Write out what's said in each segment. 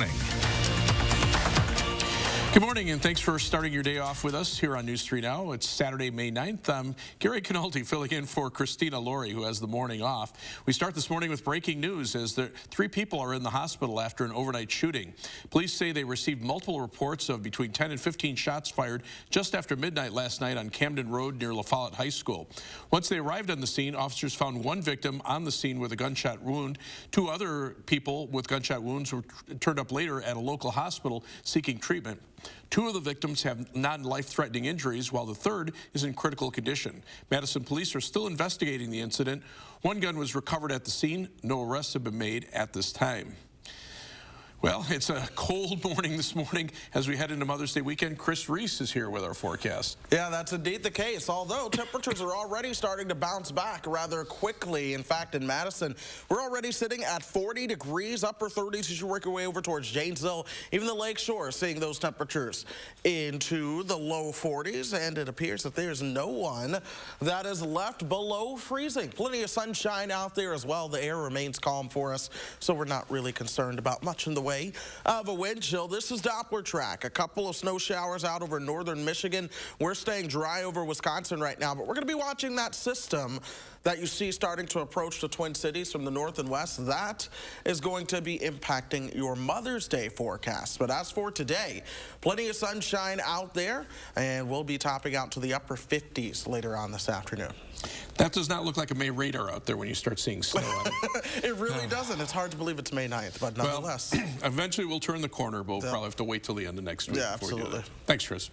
morning. Good morning, and thanks for starting your day off with us here on News 3 Now. It's Saturday, May 9th. I'm Gary Canoldi filling in for Christina Laurie, who has the morning off. We start this morning with breaking news as 3 people are in the hospital after an overnight shooting. Police say they received multiple reports of between 10 and 15 shots fired just after midnight last night on Camden Road near La Follette High School. Once they arrived on the scene, officers found one victim on the scene with a gunshot wound. 2 other people with gunshot wounds were turned up later at a local hospital seeking treatment. 2 of the victims have non-life-threatening injuries, while the third is in critical condition. Madison police are still investigating the incident. 1 gun was recovered at the scene. No arrests have been made at this time. Well, it's a cold morning this morning as we head into Mother's Day weekend. Chris Reese is here with our forecast. Yeah, that's indeed the case, although temperatures are already starting to bounce back rather quickly. In fact, in Madison, we're already sitting at 40 degrees, upper 30s as you work your way over towards Janesville. Even the Lake Shore is seeing those temperatures into the low 40s, and it appears that there's no one that is left below freezing. Plenty of sunshine out there as well. The air remains calm for us, so we're not really concerned about much in the way of a wind chill. This is Doppler track. A couple of snow showers out over northern Michigan. We're staying dry over Wisconsin right now, but we're going to be watching that system that you see starting to approach the Twin Cities from the north and west. That is going to be impacting your Mother's Day forecast. But as for today, plenty of sunshine out there, and we'll be topping out to the upper 50s later on this afternoon. That does not look like a May radar out there when you start seeing snow on it. It really doesn't. It's hard to believe it's May 9th, but nonetheless. Well, eventually we'll turn the corner, but we'll probably have to wait till the end of next week. Yeah, before we do absolutely. that. Thanks, Chris.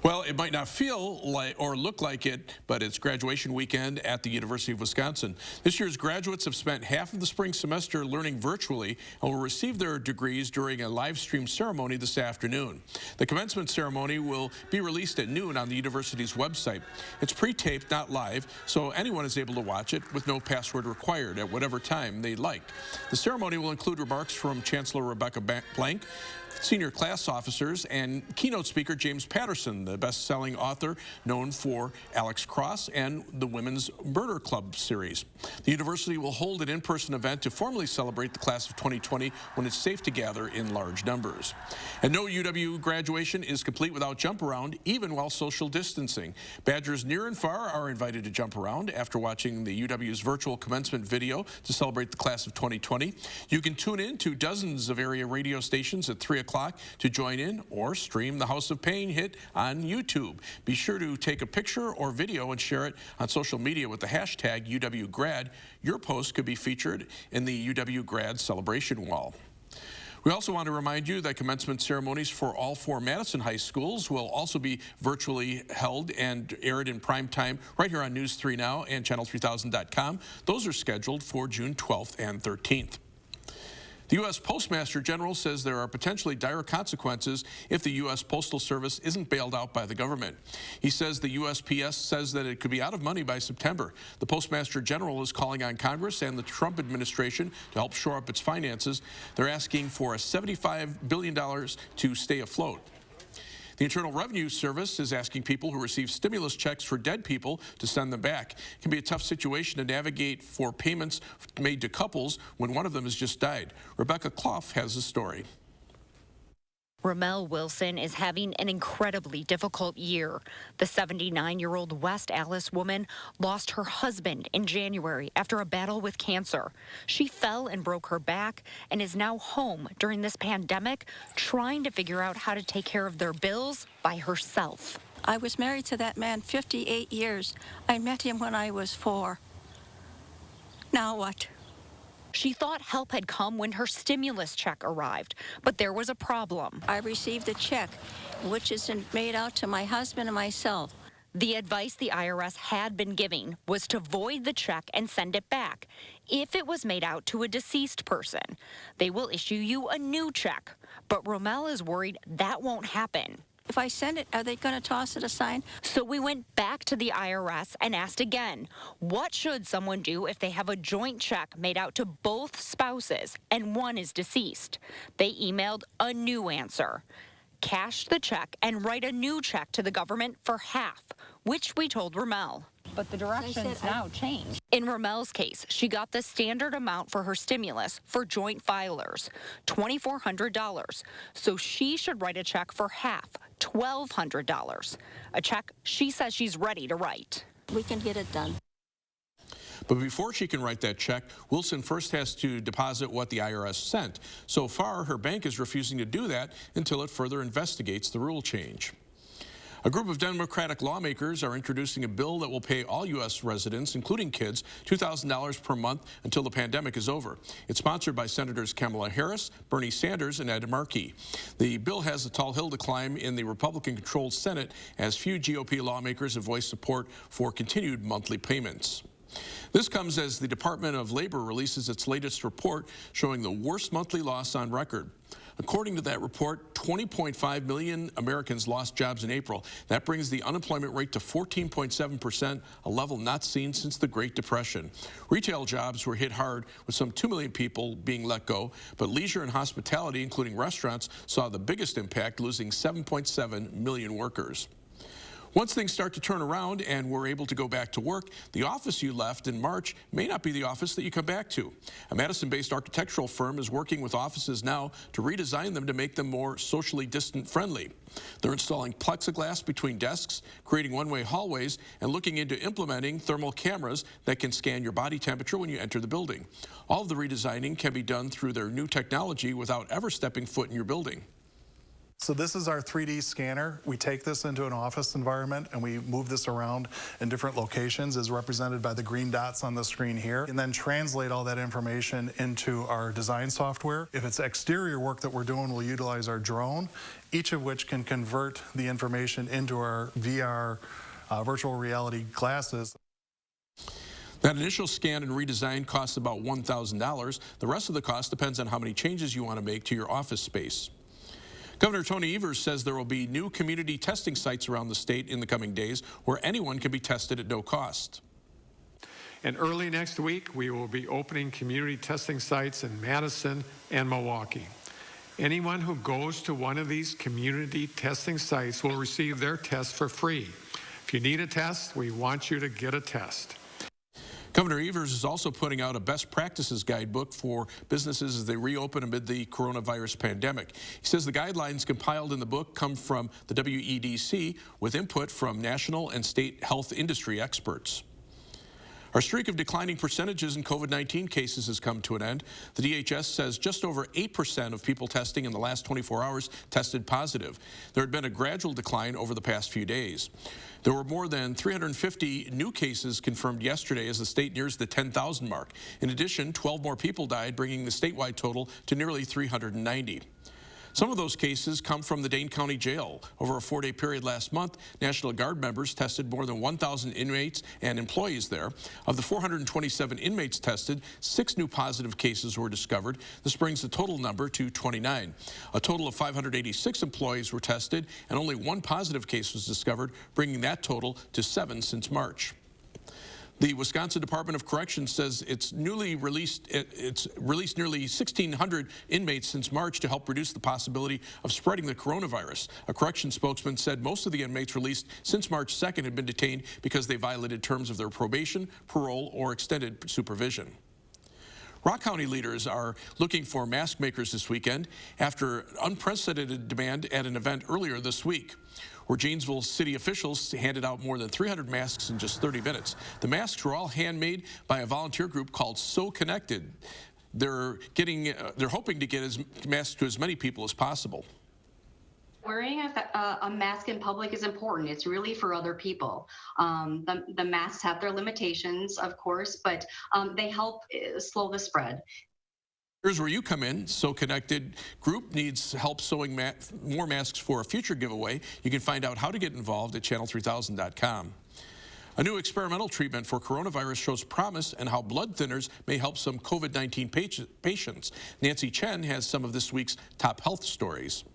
Well, it might not feel like or look like it, but it's graduation weekend at the University of Wisconsin. This year's graduates have spent half of the spring semester learning virtually and will receive their degrees during a live stream ceremony this afternoon. The commencement ceremony will be released at noon on the university's website. It's pre-taped, not live, so anyone is able to watch it with no password required at whatever time they like. The ceremony will include remarks from Chancellor Rebecca Blank, senior class officers, and keynote speaker James Patterson, the best-selling author known for Alex Cross and the Women's Murder Club series. The university will hold an in-person event to formally celebrate the class of 2020 when it's safe to gather in large numbers. And no UW graduation is complete without jump around, even while social distancing. Badgers near and far are invited to jump around after watching the UW's virtual commencement video to celebrate the class of 2020. You can tune in to dozens of area radio stations at 3 o'clock to join in or stream the House of Pain hit on YouTube. Be sure to take a picture or video and share it on social media with the hashtag UWGrad. Your post could be featured in the UW Grad celebration wall. We also want to remind you that commencement ceremonies for all 4 Madison high schools will also be virtually held and aired in prime time right here on News 3 Now and channel3000.com. Those are scheduled for June 12th and 13th. The U.S. Postmaster General says there are potentially dire consequences if the U.S. Postal Service isn't bailed out by the government. He says the USPS says that it could be out of money by September. The Postmaster General is calling on Congress and the Trump administration to help shore up its finances. They're asking for $75 billion to stay afloat. The Internal Revenue Service is asking people who receive stimulus checks for dead people to send them back. It can be a tough situation to navigate for payments made to couples when one of them has just died. Rebecca Clough has the story. Ramel Wilson is having an incredibly difficult year. The 79-year-old West Allis woman lost her husband in January after a battle with cancer. She fell and broke her back and is now home during this pandemic, trying to figure out how to take care of their bills by herself. I was married to that man 58 years. I met him when I was 4. Now what? She thought help had come when her stimulus check arrived, but there was a problem. I received a check, which is made out to my husband and myself. The advice the IRS had been giving was to void the check and send it back. If it was made out to a deceased person, they will issue you a new check. But Ramel is worried that won't happen. If I send it, are they going to toss it aside? So we went back to the IRS and asked again, what should someone do if they have a joint check made out to both spouses and one is deceased? They emailed a new answer. Cash the check and write a new check to the government for half, which we told Ramel. but the directions now change. In Romel's case, she got the standard amount for her stimulus for joint filers, $2,400. So she should write a check for half, $1,200. A check she says she's ready to write. We can get it done. But before she can write that check, Wilson first has to deposit what the IRS sent. So far, her bank is refusing to do that until it further investigates the rule change. A group of Democratic lawmakers are introducing a bill that will pay all U.S. residents, including kids, $2,000 per month until the pandemic is over. It's sponsored by Senators Kamala Harris, Bernie Sanders, and Ed Markey. The bill has a tall hill to climb in the Republican-controlled Senate, as few GOP lawmakers have voiced support for continued monthly payments. This comes as the Department of Labor releases its latest report showing the worst monthly loss on record. According to that report, 20.5 million Americans lost jobs in April. That brings the unemployment rate to 14.7%, a level not seen since the Great Depression. Retail jobs were hit hard, with some 2 million people being let go, but leisure and hospitality, including restaurants, saw the biggest impact, losing 7.7 million workers. Once things start to turn around and we're able to go back to work, the office you left in March may not be the office that you come back to. A Madison-based architectural firm is working with offices now to redesign them to make them more socially distant friendly. They're installing plexiglass between desks, creating one-way hallways, and looking into implementing thermal cameras that can scan your body temperature when you enter the building. All of the redesigning can be done through their new technology without ever stepping foot in your building. So this is our 3D scanner. We take this into an office environment and we move this around in different locations, as represented by the green dots on the screen here, and then translate all that information into our design software. If it's exterior work that we're doing, we'll utilize our drone, each of which can convert the information into our VR virtual reality glasses. That initial scan and redesign costs about $1,000. The rest of the cost depends on how many changes you want to make to your office space. Governor Tony Evers says there will be new community testing sites around the state in the coming days where anyone can be tested at no cost. And early next week, we will be opening community testing sites in Madison and Milwaukee. Anyone who goes to one of these community testing sites will receive their test for free. If you need a test, we want you to get a test. Governor Evers is also putting out a best practices guidebook for businesses as they reopen amid the coronavirus pandemic. He says the guidelines compiled in the book come from the WEDC with input from national and state health industry experts. Our streak of declining percentages in COVID-19 cases has come to an end. The DHS says just over 8% of people testing in the last 24 hours tested positive. There had been a gradual decline over the past few days. There were more than 350 new cases confirmed yesterday as the state nears the 10,000 mark. In addition, 12 more people died, bringing the statewide total to nearly 390. Some of those cases come from the Dane County Jail. Over a 4-day period last month, National Guard members tested more than 1,000 inmates and employees there. Of the 427 inmates tested, 6 new positive cases were discovered. This brings the total number to 29. A total of 586 employees were tested, and only 1 positive case was discovered, bringing that total to 7 since March. The Wisconsin Department of Corrections says it's released nearly 1,600 inmates since March to help reduce the possibility of spreading the coronavirus. A corrections spokesman said most of the inmates released since March 2nd had been detained because they violated terms of their probation, parole, or extended supervision. Rock County leaders are looking for mask makers this weekend after unprecedented demand at an event earlier this week, where Janesville city officials handed out more than 300 masks in just 30 minutes. The masks were all handmade by a volunteer group called So Connected. They're hoping to get masks to as many people as possible. Wearing a mask in public is important. It's really for other people. The masks have their limitations, of course, but they help slow the spread. Here's where you come in. So Connected Group needs help sewing more masks for a future giveaway. You can find out how to get involved at channel3000.com. A new experimental treatment for coronavirus shows promise and how blood thinners may help some COVID-19 patients. Nancy Chen has some of this week's top health stories.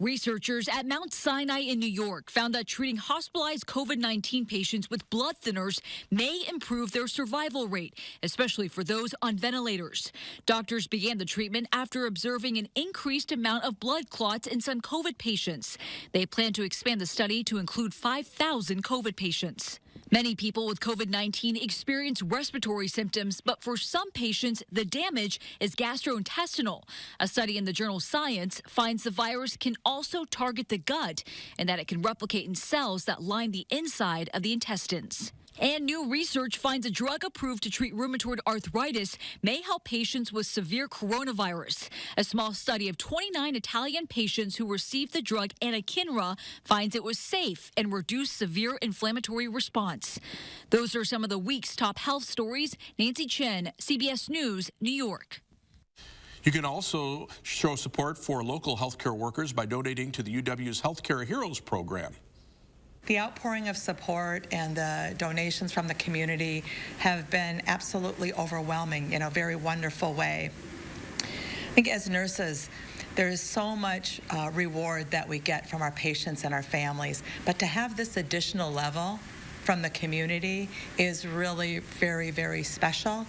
Researchers at Mount Sinai in New York found that treating hospitalized COVID-19 patients with blood thinners may improve their survival rate, especially for those on ventilators. Doctors began the treatment after observing an increased amount of blood clots in some COVID patients. They plan to expand the study to include 5,000 COVID patients. Many people with COVID-19 experience respiratory symptoms, but for some patients, the damage is gastrointestinal. A study in the journal Science finds the virus can also target the gut and that it can replicate in cells that line the inside of the intestines. And new research finds a drug approved to treat rheumatoid arthritis may help patients with severe coronavirus. A small study of 29 Italian patients who received the drug anakinra finds it was safe and reduced severe inflammatory response. Those are some of the week's top health stories. Nancy Chen, CBS News, New York. You can also show support for local healthcare workers by donating to the UW's Healthcare Heroes program. The outpouring of support and the donations from the community have been absolutely overwhelming in a very wonderful way. I think as nurses, there is so much reward that we get from our patients and our families, but to have this additional level from the community is really very, very special.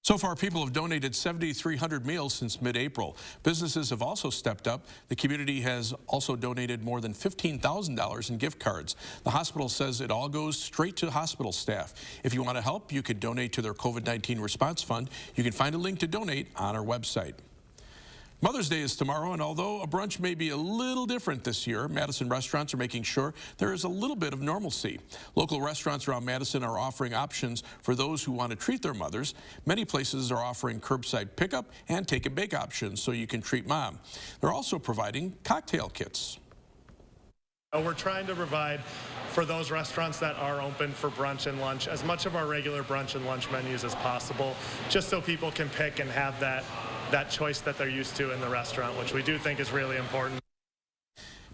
So far, people have donated 7,300 meals since mid-April. Businesses have also stepped up. The community has also donated more than $15,000 in gift cards. The hospital says it all goes straight to hospital staff. If you want to help, you can donate to their COVID-19 response fund. You can find a link to donate on our website. Mother's Day is tomorrow, and although a brunch may be a little different this year, Madison restaurants are making sure there is a little bit of normalcy. Local restaurants around Madison are offering options for those who want to treat their mothers. Many places are offering curbside pickup and take and bake options so you can treat mom. They're also providing cocktail kits. We're trying to provide for those restaurants that are open for brunch and lunch as much of our regular brunch and lunch menus as possible, just so people can pick and have that choice that they're used to in the restaurant, which we do think is really important.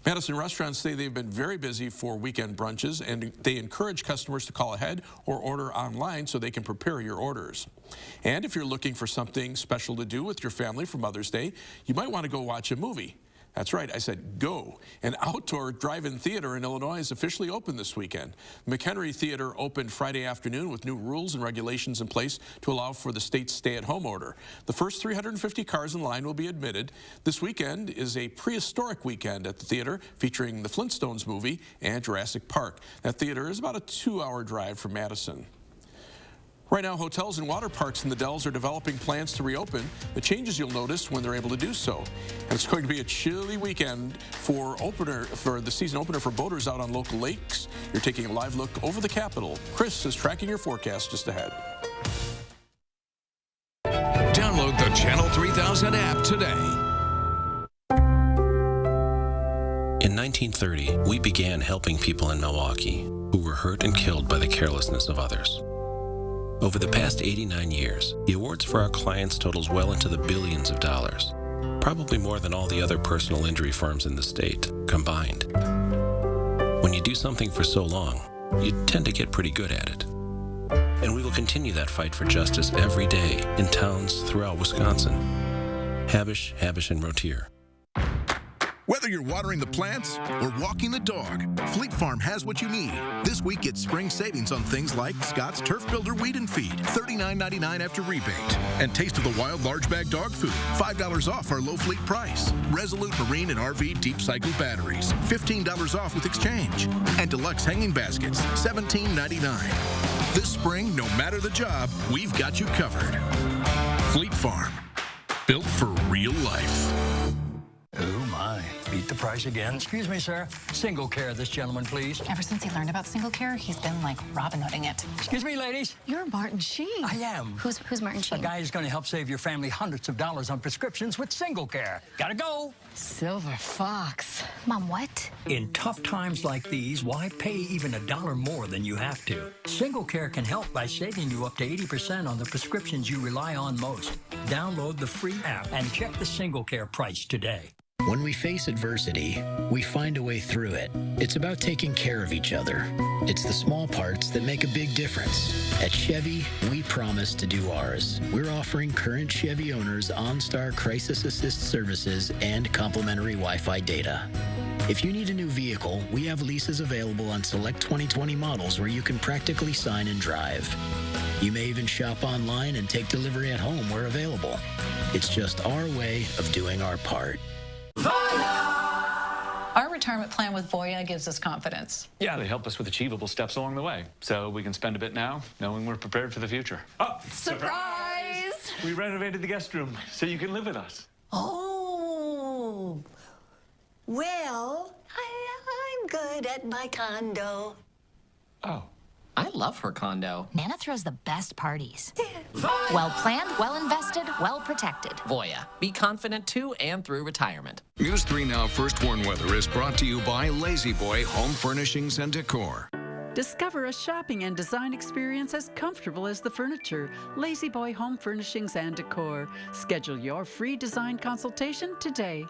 Madison restaurants say they've been very busy for weekend brunches, and they encourage customers to call ahead or order online so they can prepare your orders. And if you're looking for something special to do with your family for Mother's Day, you might want to go watch a movie. That's right, I said go. An outdoor drive-in theater in Illinois is officially open this weekend. McHenry Theater opened Friday afternoon with new rules and regulations in place to allow for the state's stay-at-home order. The first 350 cars in line will be admitted. This weekend is a prehistoric weekend at the theater featuring the Flintstones movie and Jurassic Park. That theater is about a 2-hour drive from Madison. Right now, hotels and water parks in the Dells are developing plans to reopen. The changes you'll notice when they're able to do so. And it's going to be a chilly weekend for the season opener for boaters out on local lakes. You're taking a live look over the Capitol. Chris is tracking your forecast just ahead. Download the Channel 3000 app today. In 1930, we began helping people in Milwaukee who were hurt and killed by the carelessness of others. Over the past 89 years, the awards for our clients totals well into the billions of dollars, probably more than all the other personal injury firms in the state combined. When you do something for so long, you tend to get pretty good at it. And we will continue that fight for justice every day in towns throughout Wisconsin. Habish, and Rotier. Whether you're watering the plants or walking the dog, Fleet Farm has what you need. This week, get spring savings on things like Scott's Turf Builder Weed and Feed, $39.99 after rebate. And Taste of the Wild Large Bag Dog Food, $5 off our low fleet price. Resolute Marine and RV Deep Cycle Batteries, $15 off with exchange. And Deluxe Hanging Baskets, $17.99. This spring, no matter the job, we've got you covered. Fleet Farm, built for real life. Oh, my. Beat the price again. Excuse me, sir. Single care, this gentleman, please. Ever since he learned about single care, he's been like Robin Hooding it. Excuse me, ladies. You're Martin Sheen. I am. Who's Martin Sheen? A guy who's going to help save your family hundreds of dollars on prescriptions with single care. Gotta go. Silver Fox. Mom, what? In tough times like these, why pay even $1 more than you have to? Single care can help by saving you up to 80% on the prescriptions you rely on most. Download the free app and check the single care price today. When we face adversity, we find a way through it. It's about taking care of each other. It's the small parts that make a big difference. At Chevy, we promise to do ours. We're offering current Chevy owners OnStar Crisis Assist services and complimentary Wi-Fi data. If you need a new vehicle, we have leases available on select 2020 models where you can practically sign and drive. You may even shop online and take delivery at home where available. It's just our way of doing our part. Our retirement plan with Voya gives us confidence. Yeah, they help us with achievable steps along the way, so we can spend a bit now, knowing we're prepared for the future. Oh, Surprise! We renovated the guest room, so you can live with us. Oh, well, I'm good at my condo. Oh. I love her condo. Nana throws the best parties. Well planned, well invested, well protected. Voya. Be confident to and through retirement. News 3 Now First Warn Weather is brought to you by Lazy Boy Home Furnishings and Decor. Discover a shopping and design experience as comfortable as the furniture. Lazy Boy Home Furnishings and Decor. Schedule your free design consultation today.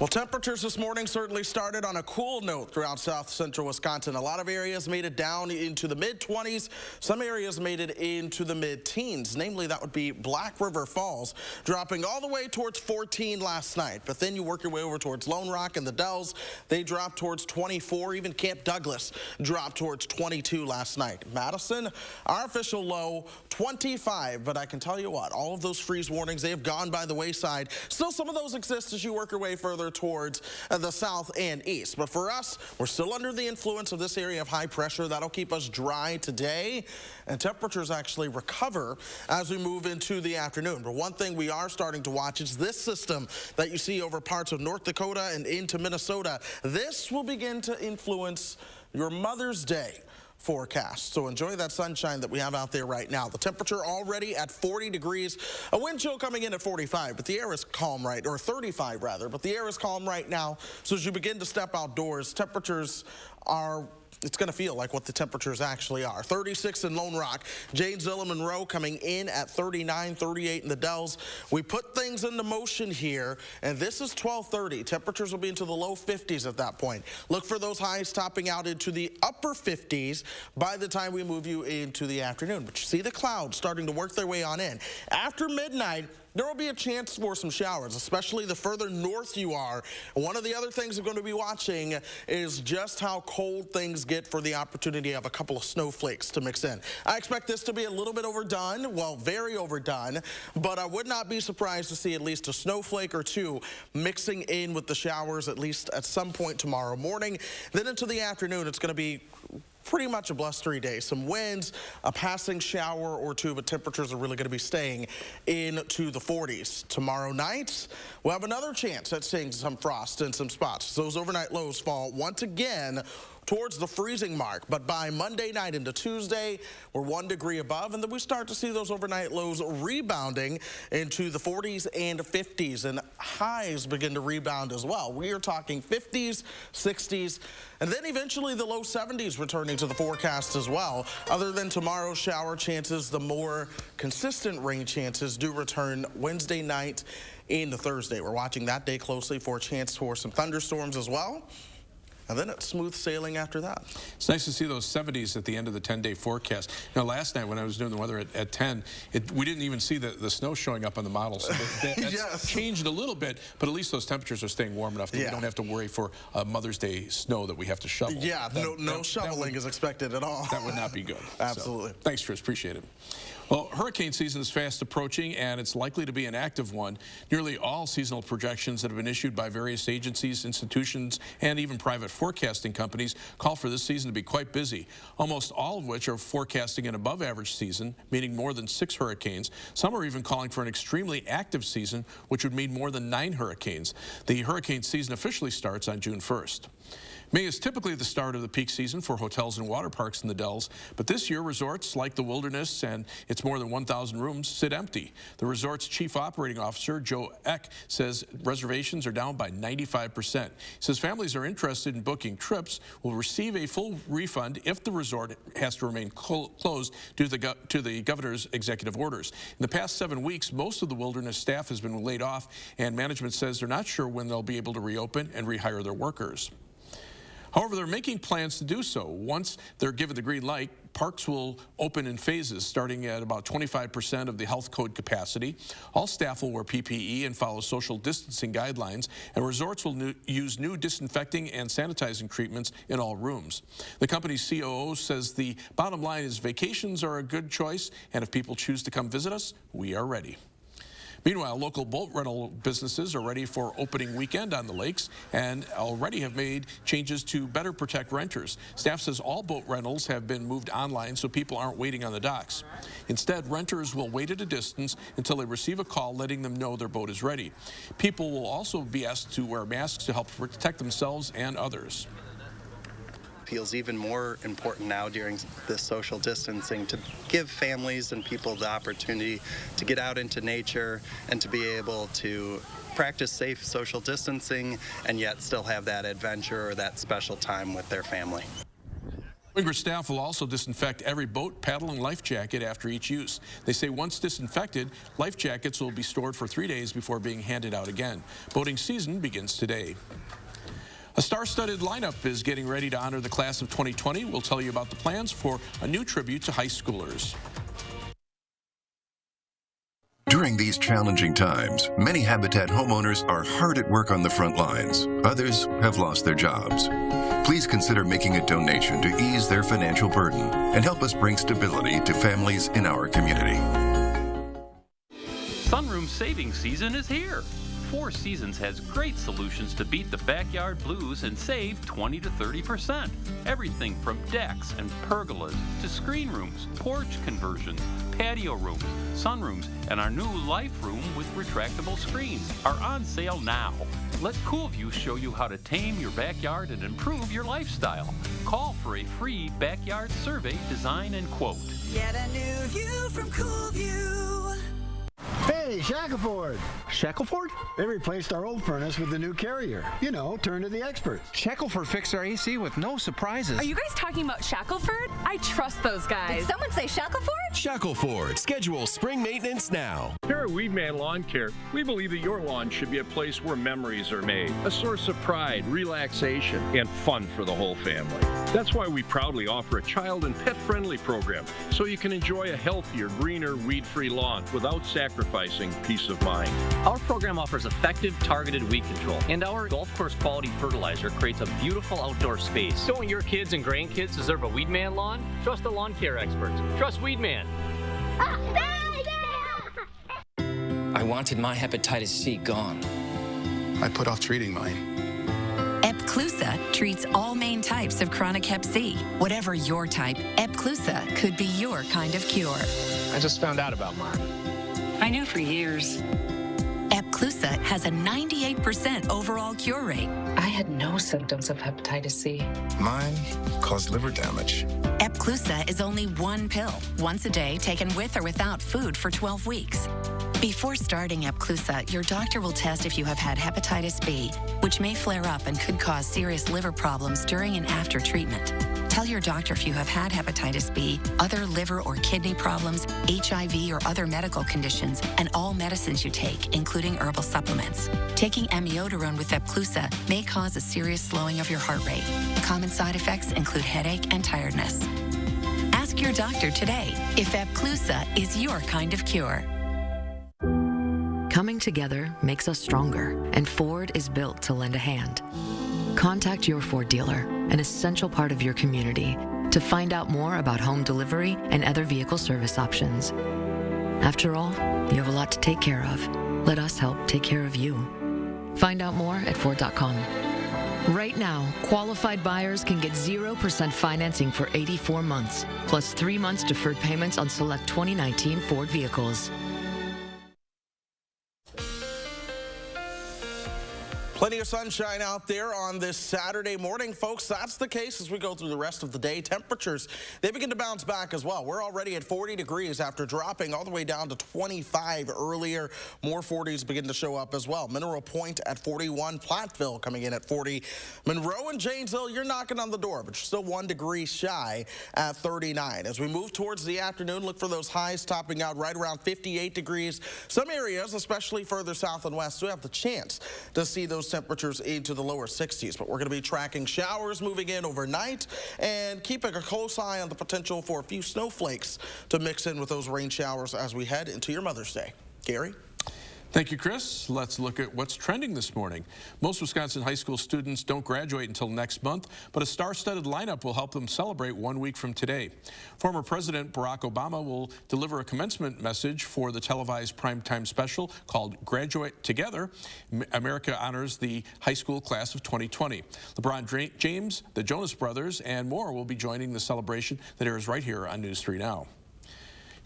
Well, temperatures this morning certainly started on a cool note throughout south central Wisconsin. A lot of areas made it down into the mid-20s. Some areas made it into the mid-teens. Namely, that would be Black River Falls, dropping all the way towards 14 last night. But then you work your way over towards Lone Rock and the Dells. They dropped towards 24. Even Camp Douglas dropped towards 22 last night. Madison, our official low, 25. But I can tell you what, all of those freeze warnings, they have gone by the wayside. Still, some of those exist as you work your way further towards the south and east. But for us, we're still under the influence of this area of high pressure. That'll keep us dry today, and temperatures actually recover as we move into the afternoon. But one thing we are starting to watch is this system that you see over parts of North Dakota and into Minnesota. This will begin to influence your Mother's Day forecast. So enjoy that sunshine that we have out there right now. The temperature already at 40 degrees, a wind chill coming in at 45, but the air is calm, right, or 35 rather, but the air is calm right now. So as you begin to step outdoors, temperatures are, it's going to feel like what the temperatures actually are. 36 in Lone Rock. Janesville and Monroe coming in at 39, 38 in the Dells. We put things into motion here, and this is 12:30. Temperatures will be into the low 50s at that point. Look for those highs topping out into the upper 50s by the time we move you into the afternoon. But you see the clouds starting to work their way on in. After midnight, there will be a chance for some showers, especially the further north you are. One of the other things we're going to be watching is just how cold things get for the opportunity of a couple of snowflakes to mix in. I expect this to be a little bit overdone, well, very overdone, but I would not be surprised to see at least a snowflake or two mixing in with the showers at least at some point tomorrow morning. Then into the afternoon, it's going to be pretty much a blustery day. Some winds, a passing shower or two, but temperatures are really going to be staying into the 40s. Tomorrow night, we'll have another chance at seeing some frost in some spots. Those overnight lows fall once again towards the freezing mark, but by Monday night into Tuesday, we're 1 degree above, and then we start to see those overnight lows rebounding into the 40s and 50s, and highs begin to rebound as well. We are talking 50s, 60s, and then eventually the low 70s returning to the forecast as well. Other than tomorrow's shower chances, the more consistent rain chances do return Wednesday night into Thursday. We're watching that day closely for a chance for some thunderstorms as well. And then it's smooth sailing after that. It's nice to see those 70s at the end of the 10-day forecast. Now, last night when I was doing the weather at 10, we didn't even see the snow showing up on the model. So that's yes. changed a little bit, but at least those temperatures are staying warm enough that we don't have to worry for Mother's Day snow that we have to shovel. Yeah, no shoveling is expected at all. That would not be good. Absolutely. So, thanks, Chris. Appreciate it. Well, hurricane season is fast approaching, and it's likely to be an active one. Nearly all seasonal projections that have been issued by various agencies, institutions, and even private forecasting companies call for this season to be quite busy, almost all of which are forecasting an above-average season, meaning more than 6 hurricanes. Some are even calling for an extremely active season, which would mean more than 9 hurricanes. The hurricane season officially starts on June 1st. May is typically the start of the peak season for hotels and water parks in the Dells, but this year resorts like the Wilderness and its more than 1,000 rooms sit empty. The resort's chief operating officer, Joe Eck, says reservations are down by 95%. He says families are interested in booking trips will receive a full refund if the resort has to remain closed due to the governor's executive orders. In the past 7 weeks, most of the Wilderness staff has been laid off, and management says they're not sure when they'll be able to reopen and rehire their workers. However, they're making plans to do so. Once they're given the green light, parks will open in phases, starting at about 25% of the health code capacity. All staff will wear PPE and follow social distancing guidelines, and resorts will use new disinfecting and sanitizing treatments in all rooms. The company's COO says the bottom line is vacations are a good choice, and if people choose to come visit us, we are ready. Meanwhile, local boat rental businesses are ready for opening weekend on the lakes and already have made changes to better protect renters. Staff says all boat rentals have been moved online so people aren't waiting on the docks. Instead, renters will wait at a distance until they receive a call letting them know their boat is ready. People will also be asked to wear masks to help protect themselves and others. Feels even more important now during this social distancing to give families and people the opportunity to get out into nature and to be able to practice safe social distancing and yet still have that adventure or that special time with their family. Winger staff will also disinfect every boat, paddle, and life jacket after each use. They say once disinfected, life jackets will be stored for 3 days before being handed out again. Boating season begins today. A star-studded lineup is getting ready to honor the class of 2020. We'll tell you about the plans for a new tribute to high schoolers. During these challenging times, many Habitat homeowners are hard at work on the front lines. Others have lost their jobs. Please consider making a donation to ease their financial burden and help us bring stability to families in our community. Sunroom saving season is here. Four Seasons has great solutions to beat the backyard blues and save 20 to 30%. Everything from decks and pergolas to screen rooms, porch conversions, patio rooms, sunrooms, and our new life room with retractable screens are on sale now. Let CoolView show you how to tame your backyard and improve your lifestyle. Call for a free backyard survey, design, and quote. Get a new view from CoolView. Hey, Shackleford. Shackleford? They replaced our old furnace with the new Carrier. You know, turn to the experts. Shackleford fixed our AC with no surprises. Are you guys talking about Shackleford? I trust those guys. Did someone say Shackleford? Shackleford. Schedule spring maintenance now. Here at Weedman Lawn Care, we believe that your lawn should be a place where memories are made, a source of pride, relaxation, and fun for the whole family. That's why we proudly offer a child and pet-friendly program, so you can enjoy a healthier, greener, weed-free lawn without sacrificing peace of mind. Our program offers effective, targeted weed control, and our golf course quality fertilizer creates a beautiful outdoor space. Don't your kids and grandkids deserve a Weedman lawn? Trust the lawn care experts. Trust Weedman. I wanted my hepatitis C gone. I put off treating mine. Epclusa treats all main types of chronic hep C. Whatever your type, Epclusa could be your kind of cure. I just found out about mine. I knew for years. Epclusa has a 98% overall cure rate. I had no symptoms of hepatitis C. Mine caused liver damage. Epclusa is only one pill, once a day, taken with or without food for 12 weeks. Before starting Epclusa, your doctor will test if you have had hepatitis B, which may flare up and could cause serious liver problems during and after treatment. Tell your doctor if you have had hepatitis B, other liver or kidney problems, HIV or other medical conditions, and all medicines you take, including herbal supplements. Taking amiodarone with Epclusa may cause a serious slowing of your heart rate. Common side effects include headache and tiredness. Ask your doctor today if Epclusa is your kind of cure. Coming together makes us stronger, and Ford is built to lend a hand. Contact your Ford dealer, an essential part of your community, to find out more about home delivery and other vehicle service options. After all, you have a lot to take care of. Let us help take care of you. Find out more at Ford.com. Right now, qualified buyers can get 0% financing for 84 months, plus 3 months deferred payments on select 2019 Ford vehicles. Plenty of sunshine out there on this Saturday morning, folks. That's the case as we go through the rest of the day. Temperatures, they begin to bounce back as well. We're already at 40 degrees after dropping all the way down to 25 earlier. More 40s begin to show up as well. Mineral Point at 41, Platteville coming in at 40. Monroe and Janesville, you're knocking on the door, but you're still 1 degree shy at 39. As we move towards the afternoon, look for those highs topping out right around 58 degrees. Some areas, especially further south and west, do have the chance to see those temperatures into the lower 60s, but we're going to be tracking showers moving in overnight and keeping a close eye on the potential for a few snowflakes to mix in with those rain showers as we head into your Mother's Day. Gary? Thank you, Chris. Let's look at what's trending this morning. Most Wisconsin high school students don't graduate until next month, but a star-studded lineup will help them celebrate 1 week from today. Former President Barack Obama will deliver a commencement message for the televised primetime special called Graduate Together. America honors the high school class of 2020. LeBron James, the Jonas Brothers, and more will be joining the celebration that airs right here on News 3 Now.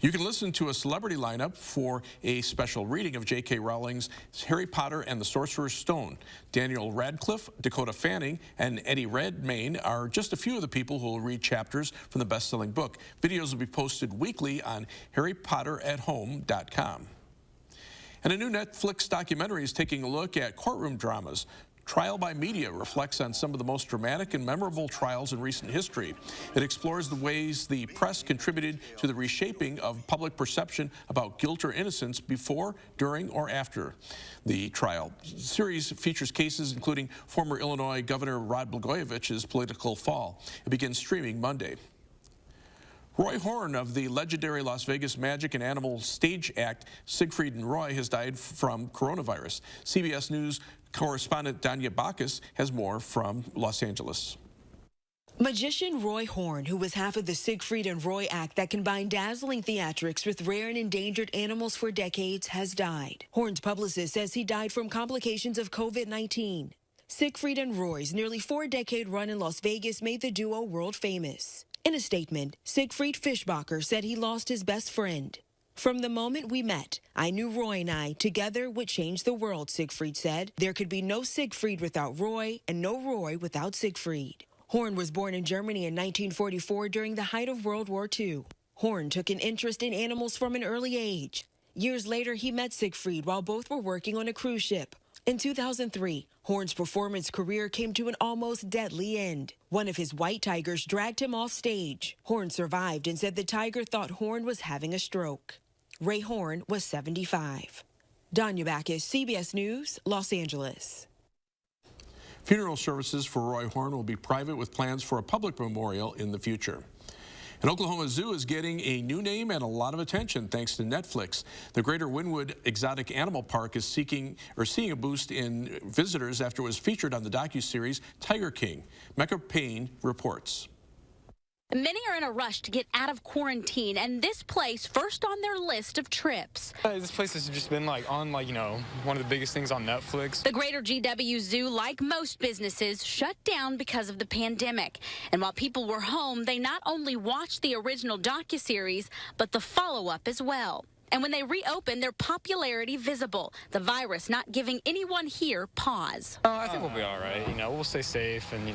You can listen to a celebrity lineup for a special reading of J.K. Rowling's Harry Potter and the Sorcerer's Stone. Daniel Radcliffe, Dakota Fanning, and Eddie Redmayne are just a few of the people who will read chapters from the best-selling book. Videos will be posted weekly on HarryPotterAtHome.com. And a new Netflix documentary is taking a look at courtroom dramas. Trial by Media reflects on some of the most dramatic and memorable trials in recent history. It explores the ways the press contributed to the reshaping of public perception about guilt or innocence before, during, or after the trial. The series features cases including former Illinois Governor Rod Blagojevich's political fall. It begins streaming Monday. Roy Horn of the legendary Las Vegas Magic and Animal stage act Siegfried and Roy has died from coronavirus. CBS News correspondent Danya Bacchus has more from Los Angeles. Magician Roy Horn, who was half of the Siegfried and Roy act that combined dazzling theatrics with rare and endangered animals for decades, has died. Horn's publicist says he died from complications of COVID-19. Siegfried and Roy's nearly 4-decade run in Las Vegas made the duo world famous. In a statement, Siegfried Fischbacher said he lost his best friend. From the moment we met, I knew Roy and I together would change the world, Siegfried said. There could be no Siegfried without Roy and no Roy without Siegfried. Horn was born in Germany in 1944 during the height of World War II. Horn took an interest in animals from an early age. Years later, he met Siegfried while both were working on a cruise ship. In 2003, Horn's performance career came to an almost deadly end. One of his white tigers dragged him off stage. Horn survived and said the tiger thought Horn was having a stroke. Ray Horn was 75. Danya Bacchus, CBS News, Los Angeles. Funeral services for Roy Horn will be private with plans for a public memorial in the future. And Oklahoma Zoo is getting a new name and a lot of attention thanks to Netflix. The Great Irwin Exotic Animal Park is seeing a boost in visitors after it was featured on the docuseries Tiger King. Mecca Payne reports. Many are in a rush to get out of quarantine, and this place first on their list of trips. This place has just been on one of the biggest things on Netflix. The Greater GW Zoo, like most businesses, shut down because of the pandemic. And while people were home, they not only watched the original docuseries, but the follow-up as well. And when they reopened, their popularity visible. The virus not giving anyone here pause. I think we'll be all right. We'll stay safe and,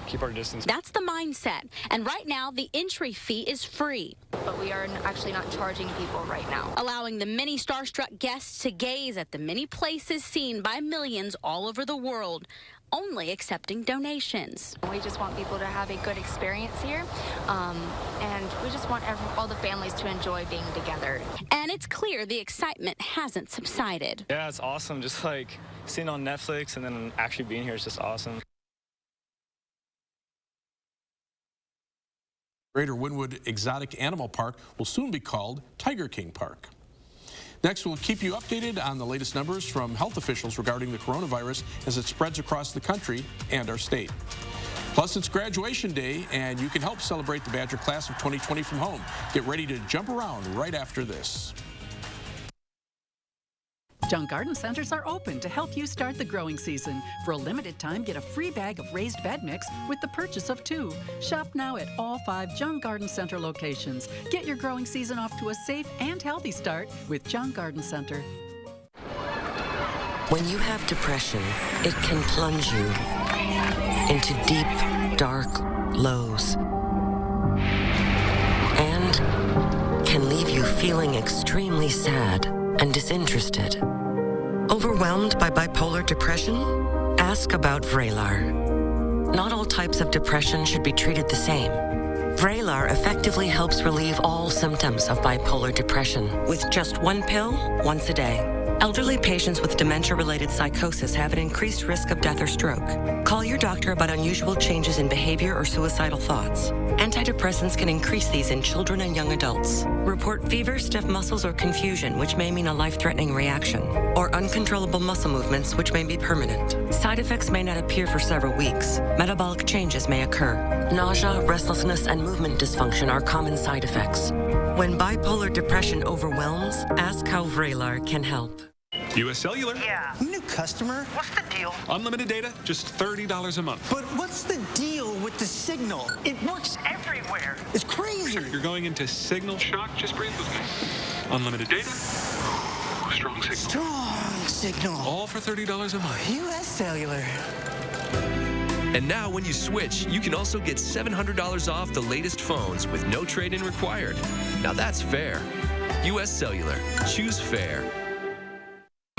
keep our distance. That's the mindset. And right now, the entry fee is free. But we are actually not charging people right now. Allowing the many starstruck guests to gaze at the many places seen by millions all over the world. Only accepting donations. We just want people to have a good experience here, and we just want all the families to enjoy being together. And it's clear the excitement hasn't subsided. Yeah, it's awesome. Just seeing on Netflix and then actually being here is just awesome. Greater Wynwood Exotic Animal Park will soon be called Tiger King Park. Next, we'll keep you updated on the latest numbers from health officials regarding the coronavirus as it spreads across the country and our state. Plus, it's graduation day, and you can help celebrate the Badger class of 2020 from home. Get ready to jump around right after this. Junk Garden Centers are open to help you start the growing season. For a limited time, get a free bag of raised bed mix with the purchase of 2. Shop now at all 5 Junk Garden Center locations. Get your growing season off to a safe and healthy start with Junk Garden Center. When you have depression, it can plunge you into deep, dark lows and can leave you feeling extremely sad and disinterested. Overwhelmed by bipolar depression? Ask about Vraylar. Not all types of depression should be treated the same. Vraylar effectively helps relieve all symptoms of bipolar depression with just 1 pill once a day. Elderly patients with dementia-related psychosis have an increased risk of death or stroke. Call your doctor about unusual changes in behavior or suicidal thoughts. Antidepressants can increase these in children and young adults. Report fever, stiff muscles, or confusion, which may mean a life-threatening reaction, or uncontrollable muscle movements, which may be permanent. Side effects may not appear for several weeks. Metabolic changes may occur. Nausea, restlessness, and movement dysfunction are common side effects. When bipolar depression overwhelms, ask how Vraylar can help. U.S. Cellular. Yeah. New customer. What's the deal? Unlimited data, just $30 a month. But what's the deal with the signal? It works everywhere. It's crazy. Sure, you're going into signal shock. Just breathe with me. Unlimited data. Strong signal. Strong signal. All for $30 a month. U.S. Cellular. And now when you switch, you can also get $700 off the latest phones with no trade-in required. Now that's fair. U.S. Cellular. Choose fair.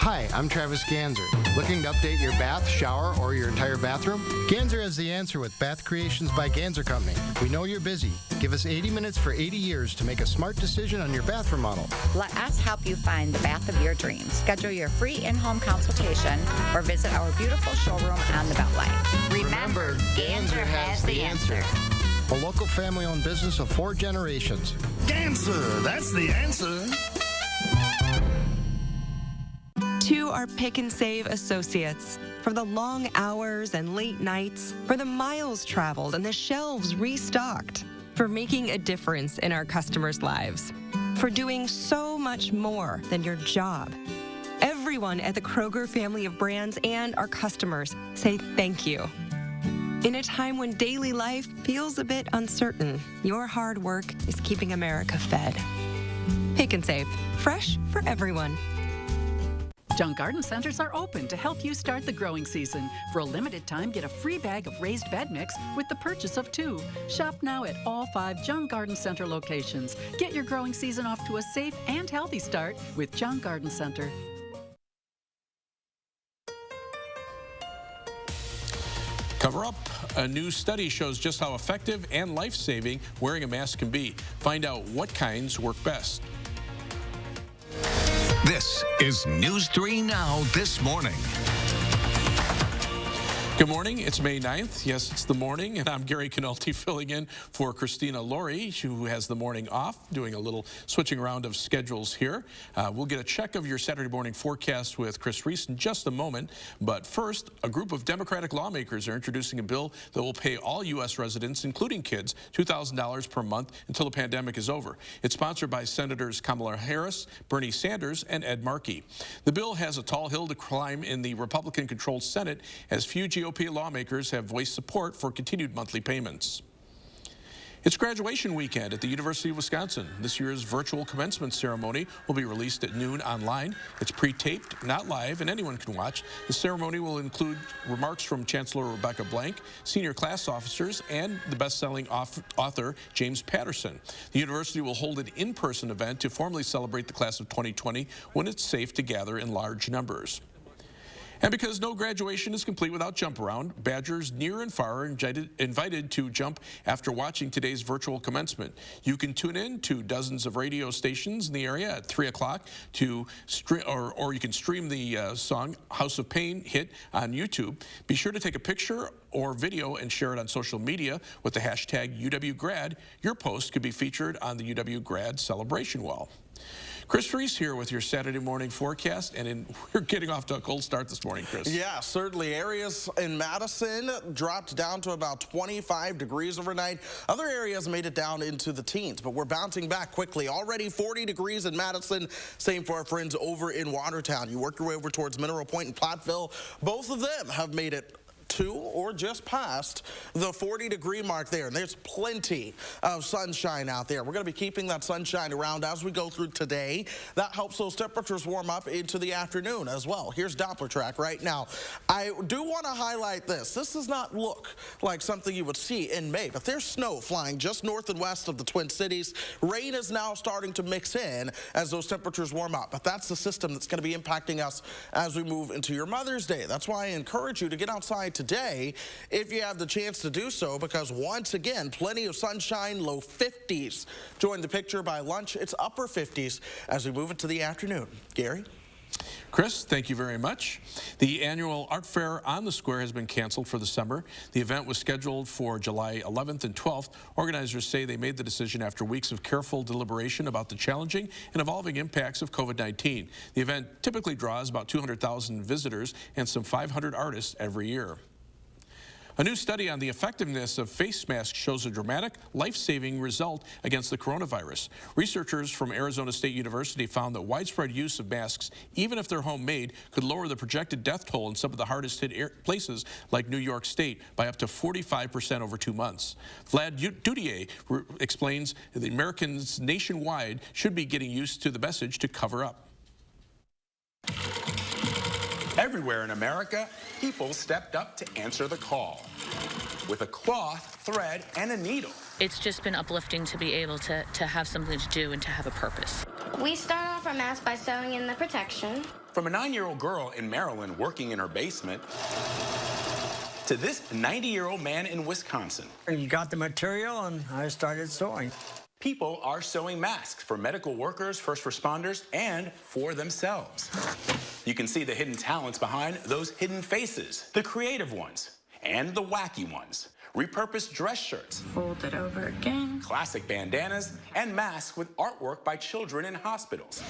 Hi, I'm Travis Ganser. Looking to update your bath, shower, or your entire bathroom? Ganser has the answer with Bath Creations by Ganser Company. We know you're busy. Give us 80 minutes for 80 years to make a smart decision on your bath remodel. Let us help you find the bath of your dreams. Schedule your free in-home consultation or visit our beautiful showroom on the Beltline. Remember, Ganser has the answer. A local family-owned business of 4 generations. Ganser, that's the answer. To our Pick and Save associates, for the long hours and late nights, for the miles traveled and the shelves restocked, for making a difference in our customers' lives, for doing so much more than your job. Everyone at the Kroger family of brands and our customers say thank you. In a time when daily life feels a bit uncertain, your hard work is keeping America fed. Pick and Save, fresh for everyone. Junk Garden Centers are open to help you start the growing season. For a limited time, get a free bag of raised bed mix with the purchase of 2. Shop now at all 5 Junk Garden Center locations. Get your growing season off to a safe and healthy start with Junk Garden Center. Cover up. A new study shows just how effective and life-saving wearing a mask can be. Find out what kinds work best. This is News 3 Now This Morning. Good morning. It's May 9th. Yes, it's the morning, and I'm Gary Canolti filling in for Christina Laurie, who has the morning off, doing a little switching around of schedules here. We'll get a check of your Saturday morning forecast with Chris Reese in just a moment. But first, a group of Democratic lawmakers are introducing a bill that will pay all U.S. residents, including kids, $2,000 per month until the pandemic is over. It's sponsored by Senators Kamala Harris, Bernie Sanders, and Ed Markey. The bill has a tall hill to climb in the Republican-controlled Senate, as few GOP lawmakers have voiced support for continued monthly payments. It's graduation weekend at the University of Wisconsin. This year's virtual commencement ceremony will be released at noon online. It's pre-taped, not live, and anyone can watch. The ceremony will include remarks from Chancellor Rebecca Blank, senior class officers, and the best-selling author James Patterson. The university will hold an in-person event to formally celebrate the class of 2020 when it's safe to gather in large numbers. And because no graduation is complete without jump around, Badgers near and far are invited to jump after watching today's virtual commencement. You can tune in to dozens of radio stations in the area at 3 o'clock to stream, or you can stream the song House of Pain hit on YouTube. Be sure to take a picture or video and share it on social media with the hashtag UWGrad. Your post could be featured on the UW Grad celebration wall. Chris Reese here with your Saturday morning forecast, and we're getting off to a cold start this morning, Chris. Yeah, certainly. Areas in Madison dropped down to about 25 degrees overnight. Other areas made it down into the teens, but we're bouncing back quickly. Already 40 degrees in Madison. Same for our friends over in Watertown. You work your way over towards Mineral Point and Platteville. Both of them have made it to or just past the 40-degree mark there, and there's plenty of sunshine out there. We're going to be keeping that sunshine around as we go through today. That helps those temperatures warm up into the afternoon as well. Here's Doppler track right now. I do want to highlight this. This does not look like something you would see in May, but there's snow flying just north and west of the Twin Cities. Rain is now starting to mix in as those temperatures warm up, but that's the system that's going to be impacting us as we move into your Mother's Day. That's why I encourage you to get outside today if you have the chance to do so, because once again, plenty of sunshine, low 50s. Join the picture by lunch. It's upper 50s as we move into the afternoon. Gary? Chris, thank you very much. The annual art fair on the square has been canceled for the summer. The event was scheduled for July 11th and 12th. Organizers say they made the decision after weeks of careful deliberation about the challenging and evolving impacts of COVID-19. The event typically draws about 200,000 visitors and some 500 artists every year. A new study on the effectiveness of face masks shows a dramatic, life-saving result against the coronavirus. Researchers from Arizona State University found that widespread use of masks, even if they're homemade, could lower the projected death toll in some of the hardest-hit places like New York State by up to 45% over 2 months. Vlad Dudier explains that Americans nationwide should be getting used to the message to cover up. Everywhere in America, people stepped up to answer the call with a cloth, thread, and a needle. It's just been uplifting to be able to have something to do and to have a purpose. We start off our mask by sewing in the protection. From a 9-year-old girl in Maryland working in her basement to this 90-year-old man in Wisconsin. You got the material and I started sewing. People are sewing masks for medical workers, first responders, and for themselves. You can see the hidden talents behind those hidden faces, the creative ones and the wacky ones. Repurposed dress shirts, Fold it over again. classic bandanas, and masks with artwork by children in hospitals.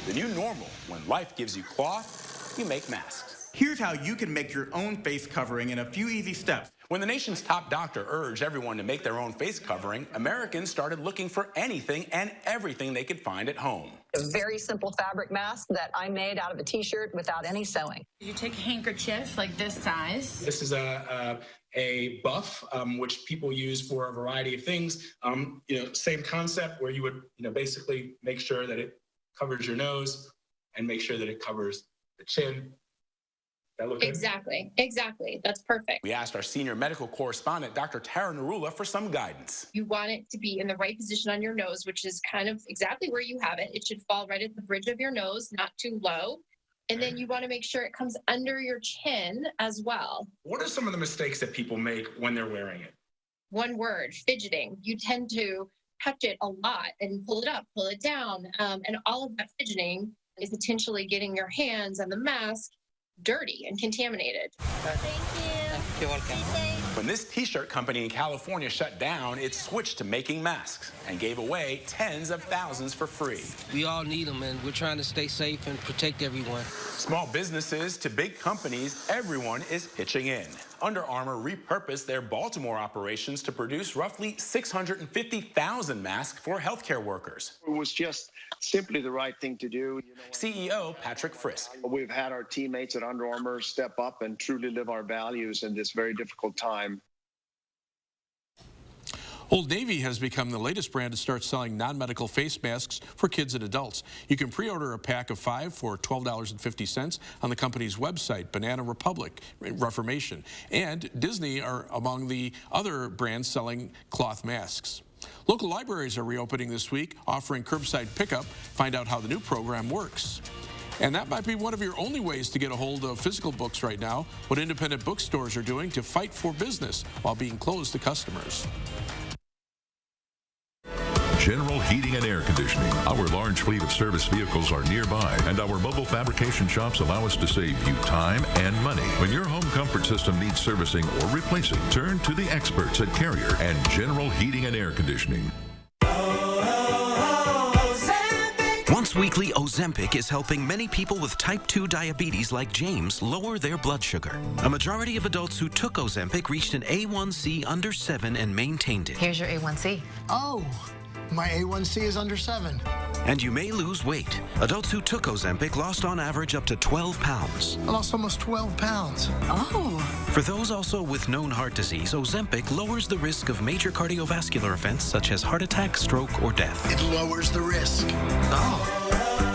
The new normal, when life gives you cloth, you make masks. Here's how you can make your own face covering in a few easy steps. When the nation's top doctor urged everyone to make their own face covering, Americans started looking for anything and everything they could find at home. A very simple fabric mask that I made out of a t-shirt without any sewing. You take a handkerchief like this size. This is a buff, which people use for a variety of things. Same concept where you would, basically make sure that it covers your nose and make sure that it covers the chin. That look good? Exactly. That's perfect. We asked our senior medical correspondent, Dr. Tara Narula, for some guidance. You want it to be in the right position on your nose, which is kind of exactly where you have it. It should fall right at the bridge of your nose, not too low. And then you want to make sure it comes under your chin as well. What are some of the mistakes that people make when they're wearing it? One word, fidgeting. You tend to touch it a lot and pull it up, pull it down. And all of that fidgeting is potentially getting your hands on the mask dirty and contaminated. Thank you. You're welcome. When this t-shirt company in California shut down, it switched to making masks and gave away tens of thousands for free. We all need them, and we're trying to stay safe and protect everyone. Small businesses to big companies, everyone is pitching in. Under Armour repurposed their Baltimore operations to produce roughly 650,000 masks for healthcare workers. It was just simply the right thing to do. CEO Patrick Frisk. We've had our teammates at Under Armour step up and truly live our values in this very difficult time. Old Navy has become the latest brand to start selling non-medical face masks for kids and adults. You can pre-order a pack of 5 for $12.50 on the company's website, Banana Republic, Reformation, and Disney are among the other brands selling cloth masks. Local libraries are reopening this week, offering curbside pickup. Find out how the new program works. And that might be one of your only ways to get a hold of physical books right now, what independent bookstores are doing to fight for business while being closed to customers. General Heating and Air Conditioning. Our large fleet of service vehicles are nearby, and our mobile fabrication shops allow us to save you time and money. When your home comfort system needs servicing or replacing, turn to the experts at Carrier and General Heating and Air Conditioning. Once weekly, Ozempic is helping many people with type 2 diabetes like James lower their blood sugar. A majority of adults who took Ozempic reached an A1C under 7 and maintained it. Here's your A1C. Oh, my A1C is under 7. And you may lose weight. Adults who took Ozempic lost on average up to 12 pounds. I lost almost 12 pounds. Oh. For those also with known heart disease, Ozempic lowers the risk of major cardiovascular events such as heart attack, stroke, or death. It lowers the risk. Oh.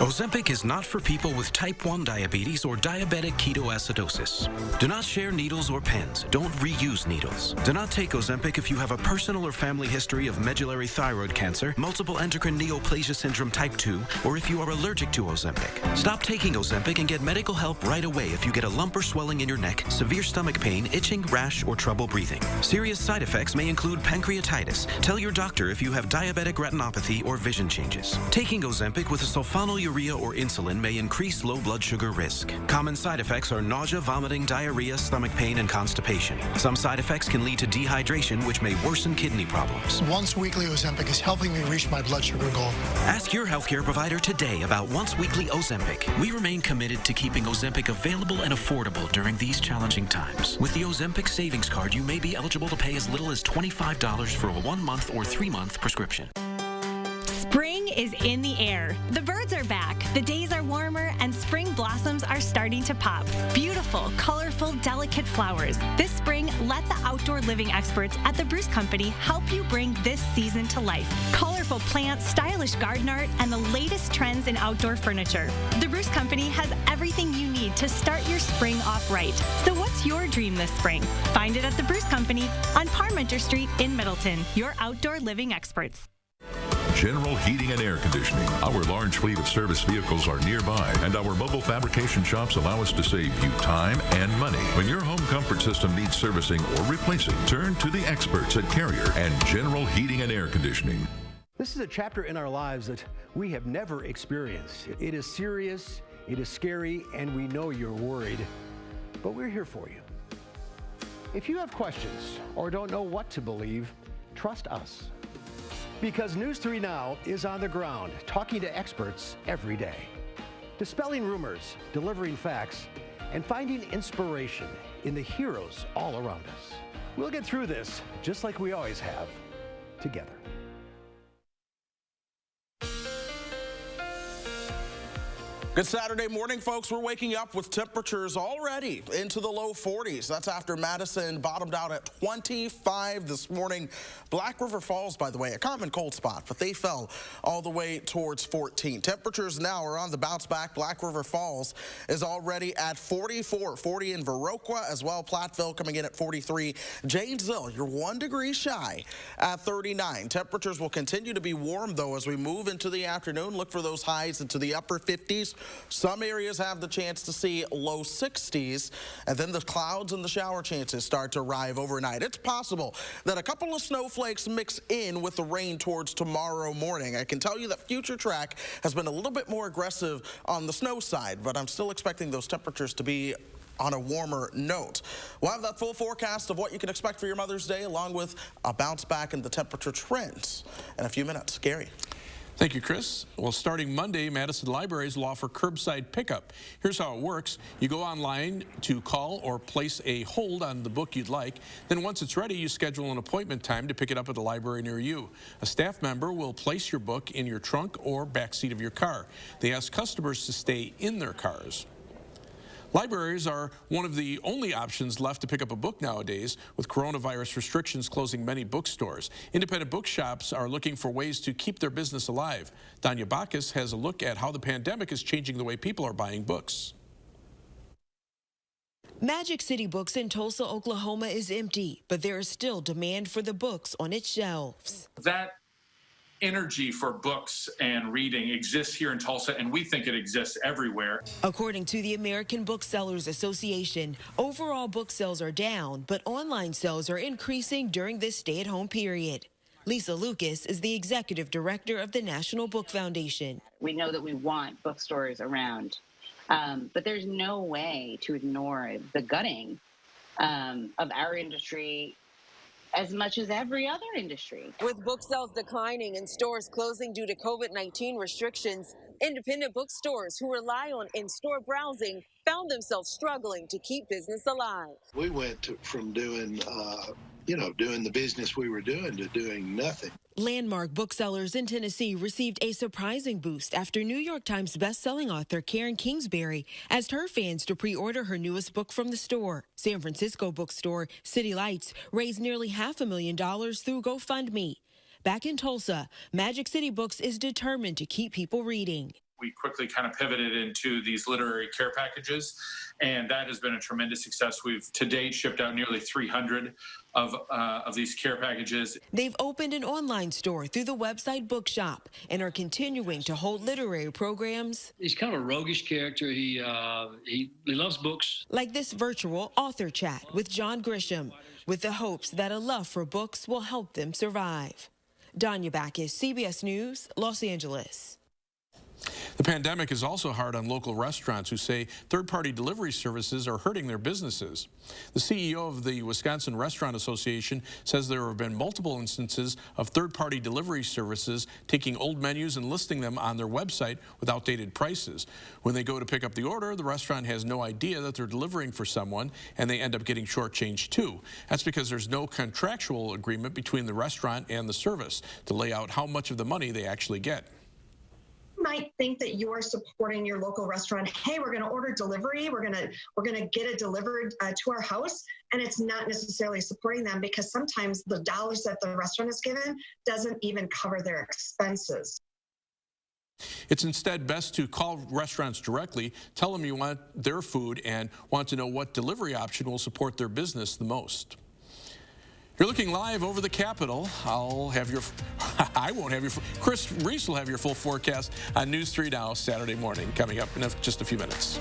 Ozempic is not for people with type 1 diabetes or diabetic ketoacidosis. Do not share needles or pens. Don't reuse needles. Do not take Ozempic if you have a personal or family history of medullary thyroid cancer, multiple endocrine neoplasia syndrome type 2, or if you are allergic to Ozempic. Stop taking Ozempic and get medical help right away if you get a lump or swelling in your neck, severe stomach pain, itching, rash, or trouble breathing. Serious side effects may include pancreatitis. Tell your doctor if you have diabetic retinopathy or vision changes. Taking Ozempic with a sulfonyl polyuria or insulin may increase low blood sugar risk. Common side effects are nausea, vomiting, diarrhea, stomach pain, and constipation. Some side effects can lead to dehydration, which may worsen kidney problems. Once weekly Ozempic is helping me reach my blood sugar goal. Ask your healthcare provider today about once weekly Ozempic. We remain committed to keeping Ozempic available and affordable during these challenging times. With the Ozempic Savings Card, you may be eligible to pay as little as $25 for a 1-month or 3-month prescription. Spring is in the air. The birds are back, the days are warmer, and spring blossoms are starting to pop. Beautiful, colorful, delicate flowers. This spring, let the outdoor living experts at the Bruce Company help you bring this season to life. Colorful plants, stylish garden art, and the latest trends in outdoor furniture. The Bruce Company has everything you need to start your spring off right. So what's your dream this spring? Find it at the Bruce Company on Parmenter Street in Middleton, your outdoor living experts. General Heating and Air Conditioning. Our large fleet of service vehicles are nearby, and our mobile fabrication shops allow us to save you time and money. When your home comfort system needs servicing or replacing, turn to the experts at Carrier and General Heating and Air Conditioning. This is a chapter in our lives that we have never experienced. It is serious, it is scary, and we know you're worried, but we're here for you. If you have questions or don't know what to believe, trust us. Because News 3 Now is on the ground, talking to experts every day. Dispelling rumors, delivering facts, and finding inspiration in the heroes all around us. We'll get through this, just like we always have, together. Good Saturday morning, folks. We're waking up with temperatures already into the low 40s. That's after Madison bottomed out at 25 this morning. Black River Falls, by the way, a common cold spot, but they fell all the way towards 14. Temperatures now are on the bounce back. Black River Falls is already at 44, 40 in Viroqua as well. Platteville coming in at 43. Janesville, you're 1 degree shy at 39. Temperatures will continue to be warm, though, as we move into the afternoon. Look for those highs into the upper 50s. Some areas have the chance to see low 60s, and then the clouds and the shower chances start to arrive overnight. It's possible that a couple of snowflakes mix in with the rain towards tomorrow morning. I can tell you that Future Track has been a little bit more aggressive on the snow side, but I'm still expecting those temperatures to be on a warmer note. We'll have that full forecast of what you can expect for your Mother's Day, along with a bounce back in the temperature trends in a few minutes. Gary. Thank you, Chris. Well, starting Monday, Madison Libraries will offer curbside pickup. Here's how it works. You go online to call or place a hold on the book you'd like. Then once it's ready, you schedule an appointment time to pick it up at a library near you. A staff member will place your book in your trunk or back seat of your car. They ask customers to stay in their cars. Libraries are one of the only options left to pick up a book nowadays, with coronavirus restrictions closing many bookstores. Independent bookshops are looking for ways to keep their business alive. Danya Bacchus has a look at how the pandemic is changing the way people are buying books. Magic City Books in Tulsa, Oklahoma is empty, but there is still demand for the books on its shelves. That energy for books and reading exists here in Tulsa, and we think it exists everywhere. According to the American Booksellers Association, overall book sales are down, but online sales are increasing during this stay-at-home period. Lisa Lucas is the executive director of the National Book Foundation. We know that we want bookstores around, but there's no way to ignore the gutting of our industry as much as every other industry. With book sales declining and stores closing due to COVID-19 restrictions, independent bookstores who rely on in-store browsing found themselves struggling to keep business alive. We went from doing, doing the business we were doing to doing nothing. Landmark Booksellers in Tennessee received a surprising boost after New York Times bestselling author Karen Kingsbury asked her fans to pre-order her newest book from the store. San Francisco bookstore City Lights raised nearly $500,000 through GoFundMe. Back in Tulsa, Magic City Books is determined to keep people reading. We quickly kind of pivoted into these literary care packages, and that has been a tremendous success. We've to date shipped out nearly 300 of these care packages. They've opened an online store through the website Bookshop and are continuing to hold literary programs. He's kind of a roguish character. He loves books. Like this virtual author chat with John Grisham, with the hopes that a love for books will help them survive. Danya Bacchus, CBS News, Los Angeles. The pandemic is also hard on local restaurants who say third-party delivery services are hurting their businesses. The CEO of the Wisconsin Restaurant Association says there have been multiple instances of third-party delivery services taking old menus and listing them on their website with outdated prices. When they go to pick up the order, the restaurant has no idea that they're delivering for someone, and they end up getting shortchanged too. That's because there's no contractual agreement between the restaurant and the service to lay out how much of the money they actually get. Might think that you are supporting your local restaurant. Hey, we're going to order delivery. We're going to get it delivered to our house, and it's not necessarily supporting them because sometimes the dollars that the restaurant is given doesn't even cover their expenses. It's instead best to call restaurants directly, tell them you want their food, and want to know what delivery option will support their business the most. You're looking live over the Capitol. I won't have your, Chris Reese will have your full forecast on News 3 Now Saturday morning, coming up in just a few minutes.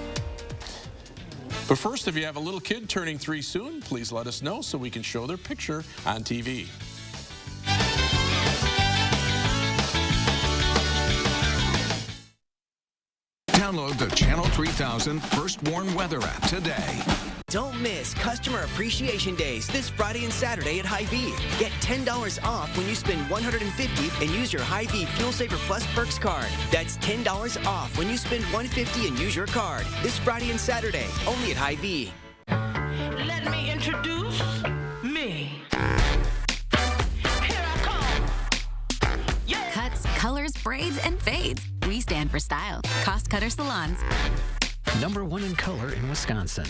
But first, if you have a little kid turning 3 soon, please let us know so we can show their picture on TV. Download the Channel 3000 First Warn Weather app today. Don't miss Customer Appreciation Days this Friday and Saturday at Hy-Vee. Get $10 off when you spend $150 and use your Hy-Vee Fuel Saver Plus Perks card. That's $10 off when you spend $150 and use your card this Friday and Saturday, only at Hy-Vee. Let me introduce me. Cuts, colors, braids, and fades. We stand for style. Cost Cutter Salons. #1 in color in Wisconsin.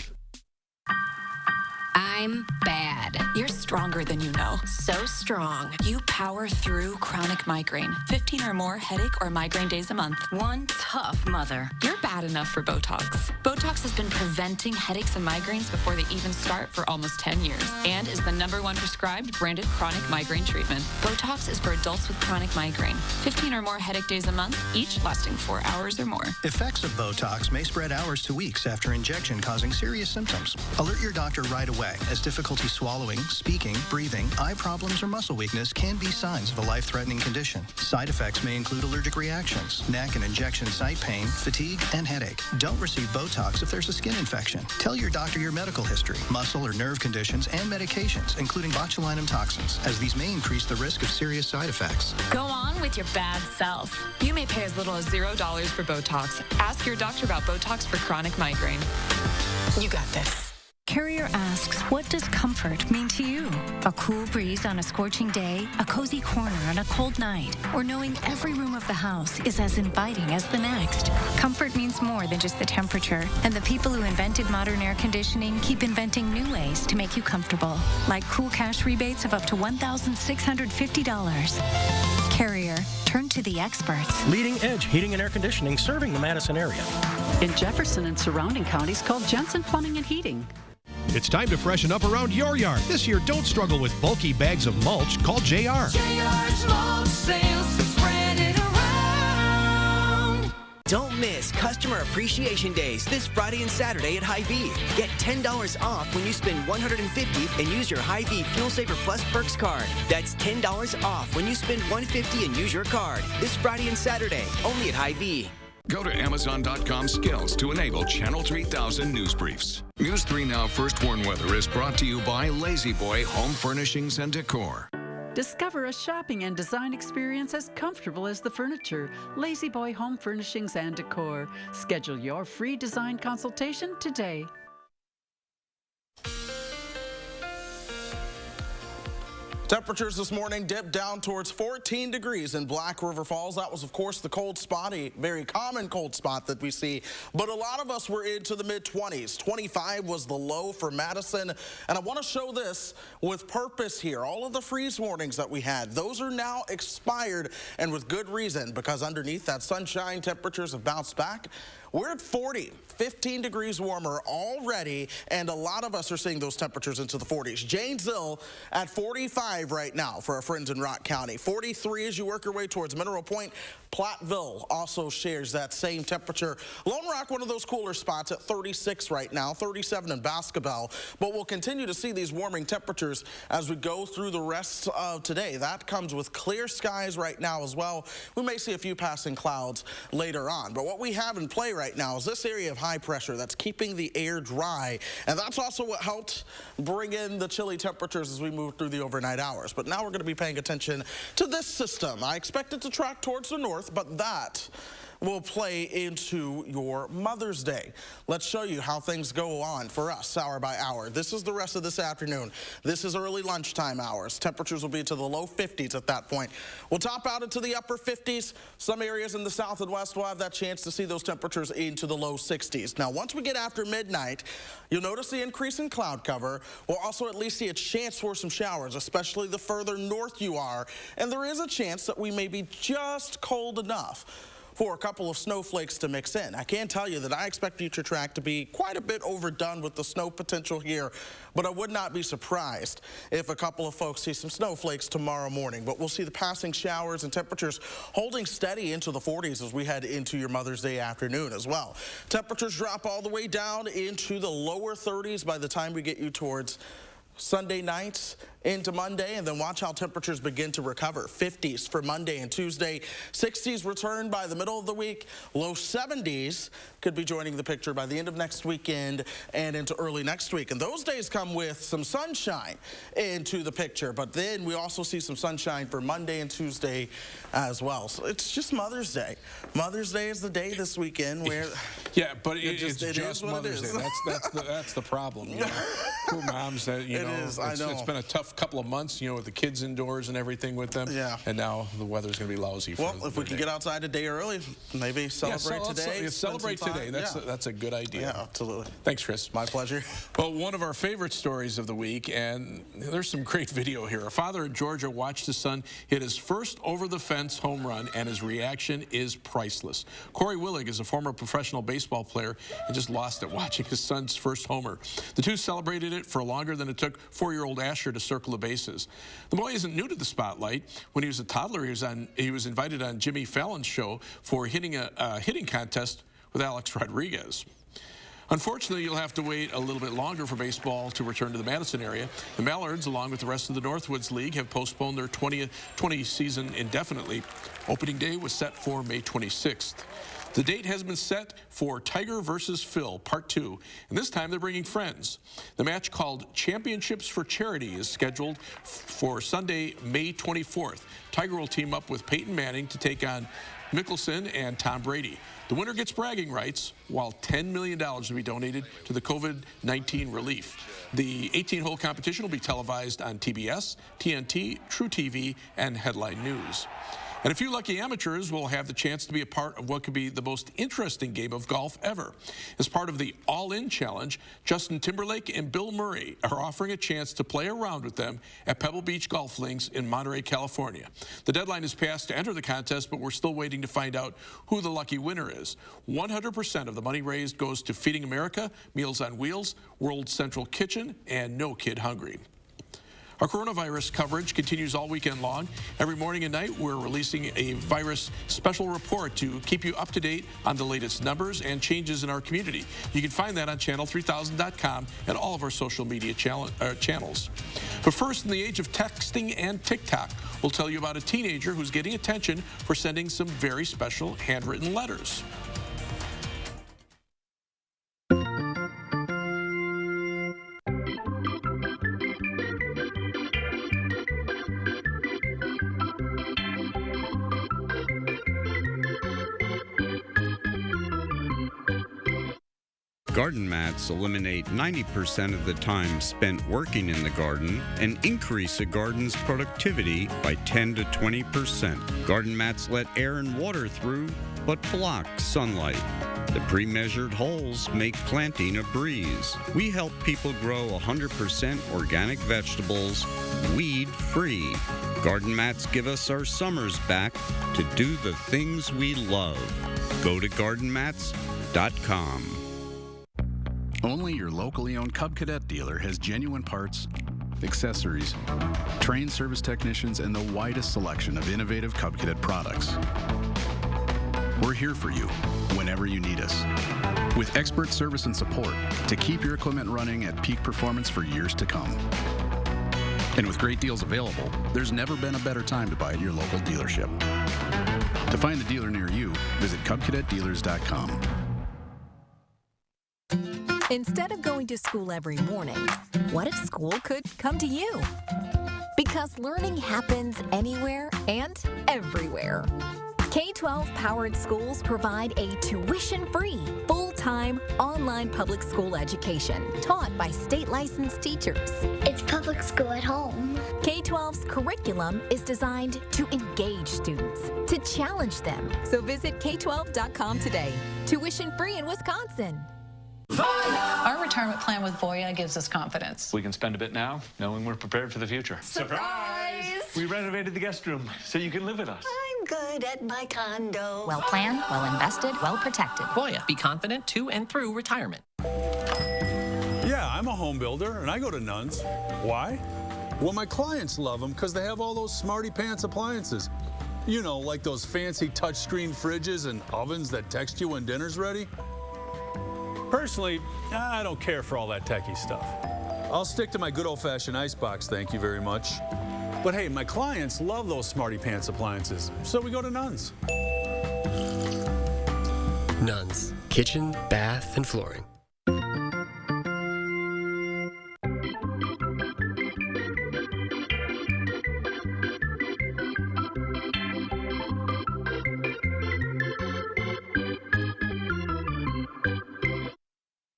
I'm bad. You're stronger than you know. So strong. You power through chronic migraine. 15 or more headache or migraine days a month. One tough mother. You're bad enough for Botox. Botox has been preventing headaches and migraines before they even start for almost 10 years and is the #1 prescribed branded chronic migraine treatment. Botox is for adults with chronic migraine. 15 or more headache days a month, each lasting 4 hours or more. Effects of Botox may spread hours to weeks after injection, causing serious symptoms. Alert your doctor right away, as difficulty swallowing, speaking, breathing, eye problems, or muscle weakness can be signs of a life-threatening condition. Side effects may include allergic reactions, neck and injection site pain, fatigue, and headache. Don't receive Botox if there's a skin infection. Tell your doctor your medical history, muscle or nerve conditions, and medications, including botulinum toxins, as these may increase the risk of serious side effects. Go on with your bad self. You may pay as little as $0 for Botox. Ask your doctor about Botox for chronic migraine. You got this. Carrier asks, what does comfort mean to you? A cool breeze on a scorching day, a cozy corner on a cold night, or knowing every room of the house is as inviting as the next? Comfort means more than just the temperature, and the people who invented modern air conditioning keep inventing new ways to make you comfortable, like cool cash rebates of up to $1,650. Carrier, turn to the experts. Leading edge heating and air conditioning serving the Madison area. In Jefferson and surrounding counties, called Jensen Plumbing and Heating. It's time to freshen up around your yard. This year, don't struggle with bulky bags of mulch. Call JR. JR's mulch sales, spread it around. Don't miss Customer Appreciation Days this Friday and Saturday at Hy-Vee. Get $10 off when you spend $150 and use your Hy-Vee Fuel Saver Plus Perks card. That's $10 off when you spend $150 and use your card this Friday and Saturday, only at Hy-Vee. Go to Amazon.com skills to enable Channel 3000 news briefs. News 3 Now First Warn Weather is brought to you by Lazy Boy Home Furnishings and Decor. Discover a shopping and design experience as comfortable as the furniture. Lazy Boy Home Furnishings and Decor. Schedule your free design consultation today. Temperatures this morning dipped down towards 14 degrees in Black River Falls. That was, of course, the cold spot, a very common cold spot that we see. But a lot of us were into the mid-20s. 25 was the low for Madison. And I want to show this with purpose here. All of the freeze warnings that we had, those are now expired, and with good reason, because underneath that sunshine, temperatures have bounced back. we're at 40, 15 degrees warmer already, and a lot of us are seeing those temperatures into the 40s. Janesville at 45 right now for our friends in Rock County. 43 as you work your way towards Mineral Point. Platteville also shares that same temperature. Lone Rock, one of those cooler spots, at 36 right now, 37 in Basketball. But we'll continue to see these warming temperatures as we go through the rest of today. That comes with clear skies right now as well. We may see a few passing clouds later on. But what we have in play right now is this area of high pressure that's keeping the air dry. And that's also what helped bring in the chilly temperatures as we move through the overnight hours. But now we're going to be paying attention to this system. I expect it to track towards the north, but that will play into your Mother's Day. Let's show you how things go on for us hour by hour. This is the rest of this afternoon. This is early lunchtime hours. Temperatures will be to the low 50s at that point. We'll top out into the upper 50s. Some areas in the south and west will have that chance to see those temperatures into the low 60s. Now, once we get after midnight, you'll notice the increase in cloud cover. We'll also at least see a chance for some showers, especially the further north you are. And there is a chance that we may be just cold enough for a couple of snowflakes to mix in. I can tell you that I expect future track to be quite a bit overdone with the snow potential here, but I would not be surprised if a couple of folks see some snowflakes tomorrow morning. But we'll see the passing showers and temperatures holding steady into the 40s as we head into your Mother's Day afternoon as well. Temperatures drop all the way down into the lower 30s by the time we get you towards Sunday nights into Monday, and then watch how temperatures begin to recover. 50s for Monday and Tuesday. 60s return by the middle of the week. Low 70s could be joining the picture by the end of next weekend and into early next week. And those days come with some sunshine into the picture, but then we also see some sunshine for Monday and Tuesday as well. So it's just Mother's Day. Mother's Day is the day this weekend where yeah, but it's just Mother's Day. That's the problem. You know? Poor moms that it's been a tough couple of months, with the kids indoors and everything with them. Yeah. And now the weather's going to be lousy. Well, if we can get outside a day early, maybe celebrate today. Celebrate today. That's a good idea. Yeah, absolutely. Thanks, Chris. My pleasure. Well, one of our favorite stories of the week, and there's some great video here. A father in Georgia watched his son hit his first over-the-fence home run, and his reaction is priceless. Corey Willig is a former professional baseball player and just lost it watching his son's first homer. The two celebrated it for longer than it took 4-year-old Asher to circle the bases. The boy isn't new to the spotlight. When he was a toddler, he was invited on Jimmy Fallon's show for hitting a hitting contest with Alex Rodriguez. Unfortunately, you'll have to wait a little bit longer for baseball to return to the Madison area. The Mallards, along with the rest of the Northwoods League, have postponed their 2020 season indefinitely. Opening day was set for May 26th. The date has been set for Tiger versus Phil, Part 2, and this time they're bringing friends. The match, called Championships for Charity, is scheduled for Sunday, May 24th. Tiger will team up with Peyton Manning to take on Mickelson and Tom Brady. The winner gets bragging rights, while $10 million will be donated to the COVID-19 relief. The 18-hole competition will be televised on TBS, TNT, True TV, and Headline News. And a few lucky amateurs will have the chance to be a part of what could be the most interesting game of golf ever. As part of the All-In Challenge, Justin Timberlake and Bill Murray are offering a chance to play around with them at Pebble Beach Golf Links in Monterey, California. The deadline is passed to enter the contest, but we're still waiting to find out who the lucky winner is. 100% of the money raised goes to Feeding America, Meals on Wheels, World Central Kitchen, and No Kid Hungry. Our coronavirus coverage continues all weekend long. Every morning and night, we're releasing a virus special report to keep you up to date on the latest numbers and changes in our community. You can find that on channel3000.com and all of our social media channels. But first, in the age of texting and TikTok, we'll tell you about a teenager who's getting attention for sending some very special handwritten letters. Garden mats eliminate 90% of the time spent working in the garden and increase a garden's productivity by 10 to 20%. Garden mats let air and water through, but block sunlight. The pre-measured holes make planting a breeze. We help people grow 100% organic vegetables, weed-free. Garden mats give us our summers back to do the things we love. Go to gardenmats.com CubCadetDealers.com. Only your locally owned Cub Cadet dealer has genuine parts, accessories, trained service technicians, and the widest selection of innovative Cub Cadet products. We're here for you whenever you need us, with expert service and support to keep your equipment running at peak performance for years to come. And with great deals available, there's never been a better time to buy at your local dealership. To find the dealer near you, visit CubCadetDealers.com. Instead of going to school every morning, what if school could come to you? Because learning happens anywhere and everywhere. K-12-powered schools provide a tuition-free, full-time, online public school education taught by state-licensed teachers. It's public school at home. K-12's curriculum is designed to engage students, to challenge them. So visit K12.com today. Tuition-free in Wisconsin. Our retirement plan with Voya gives us confidence. We can spend a bit now, knowing we're prepared for the future. Surprise! We renovated the guest room so you can live with us. I'm good at my condo. Well planned, well invested, well protected. Voya, be confident to and through retirement. Yeah, I'm a home builder, and I go to Nuns. Why? Well, my clients love them because they have all those smarty pants appliances. You know, like those fancy touchscreen fridges and ovens that text you when dinner's ready. Personally, I don't care for all that techie stuff. I'll stick to my good old-fashioned icebox, thank you very much. But hey, my clients love those smarty pants appliances, so we go to Nuns. Nuns, kitchen, bath, and flooring.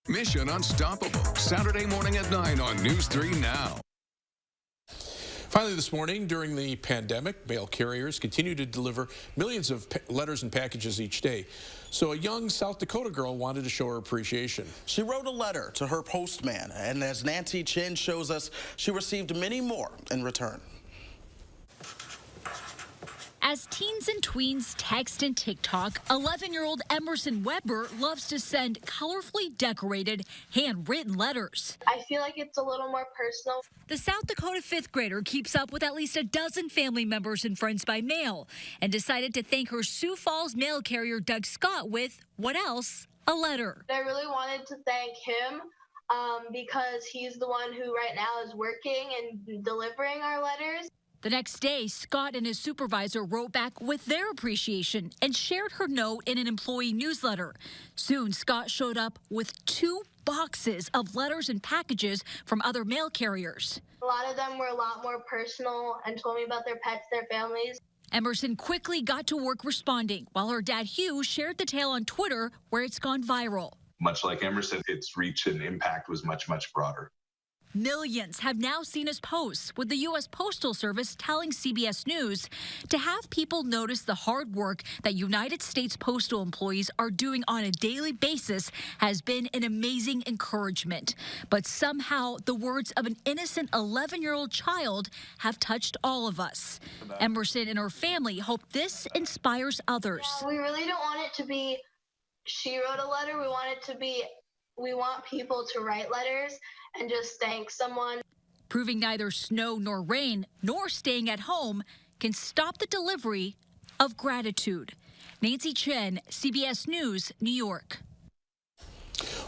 Mission Unstoppable, Saturday morning at 9 on News 3 Now. Finally this morning, during the pandemic, mail carriers continue to deliver millions of letters and packages each day. So a young South Dakota girl wanted to show her appreciation. She wrote a letter to her postman, and as Nancy Chin shows us, she received many more in return. As teens and tweens text and TikTok, 11-year-old Emerson Weber loves to send colorfully decorated, handwritten letters. I feel like it's a little more personal. The South Dakota fifth grader keeps up with at least a dozen family members and friends by mail and decided to thank her Sioux Falls mail carrier Doug Scott with, what else? A letter. I really wanted to thank him because he's the one who right now is working and delivering our letters. The next day, Scott and his supervisor wrote back with their appreciation and shared her note in an employee newsletter. Soon, Scott showed up with 2 boxes of letters and packages from other mail carriers. A lot of them were a lot more personal and told me about their pets, their families. Emerson quickly got to work responding, while her dad, Hugh, shared the tale on Twitter, where it's gone viral. Much like Emerson, its reach and impact was much, much broader. Millions have now seen his posts, with the U.S. Postal Service telling CBS News to have people notice the hard work that United States postal employees are doing on a daily basis has been an amazing encouragement. But somehow the words of an innocent 11-year-old child have touched all of us. Emerson and her family hope this inspires others. We really don't want it to be, she wrote a letter. We want it to be, we want people to write letters and just thank someone. Proving neither snow nor rain nor staying at home can stop the delivery of gratitude. Nancy Chen, CBS News, New York.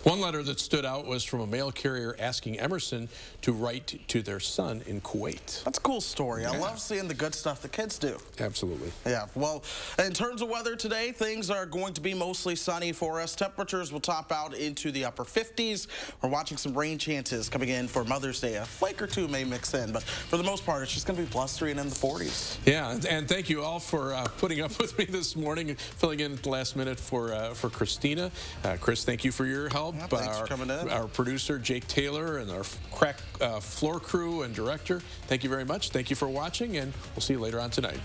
One letter that stood out was from a mail carrier asking Emerson to write to their son in Kuwait. That's a cool story. I love seeing the good stuff the kids do. Absolutely. Yeah, well, in terms of weather today, things are going to be mostly sunny for us. Temperatures will top out into the upper 50s. We're watching some rain chances coming in for Mother's Day. A flake or two may mix in, but for the most part, it's just going to be +3 and in the 40s. Yeah, and thank you all for putting up with me this morning, filling in at the last minute for Christina. Chris, thank you for your help. Yeah, thanks for coming in. Our producer, Jake Taylor, and our crack floor crew and director, thank you very much. Thank you for watching, and we'll see you later on tonight.